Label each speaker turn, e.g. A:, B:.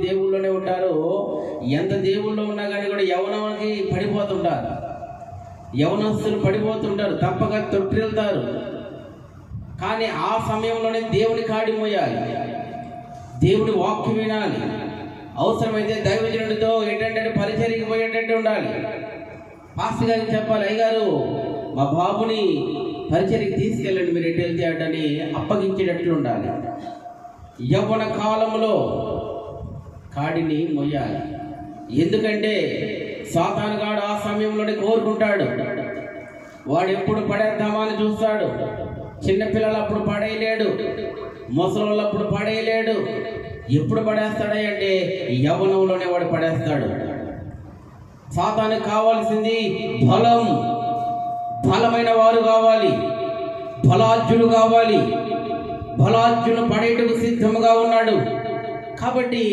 A: దేవుళ్ళలోనే ఉంటారు. ఎంత దేవుళ్ళో ఉన్నా కానీ కూడా యవనానికి పడిపోతుంటారు, యవనస్తులు పడిపోతుంటారు, తప్పక తొట్టిల్తారు. కానీ ఆ సమయంలోనే దేవుని కాడి మోయాలి, దేవుడి వాక్యం వినాలి. అవసరమైతే దైవజనుడితో ఏంటంటే పరిచర్యకి పోయేటట్టు ఉండాలి. పాస్టర్ గారికి చెప్పాలి, అయ్యగారు మా బాబుని పరిచర్యకి తీసుకెళ్ళండి, మీరు ఎటు వెళ్తే అటని అప్పగించేటట్లు ఉండాలి. యవ్వన కాలంలో కాడిని మొయ్యాలి. ఎందుకంటే సాతానుగాడు ఆ సమయంలోనే కోరుకుంటాడు. వాడు ఎప్పుడు పడేద్దామా అని చూస్తాడు. చిన్నపిల్లలు అప్పుడు పడేయలేడు, ముసలోళ్ళు అప్పుడు పడేయలేడు. ఎప్పుడు పడేస్తాడే అంటే యవ్వనంలోనే వాడు పడేస్తాడు. సాతానుకు కావాల్సింది బలం, బలమైన వారు కావాలి, బలార్జులు కావాలి. బలార్జును పడేటకు సిద్ధముగా ఉన్నాడు. కాబట్టి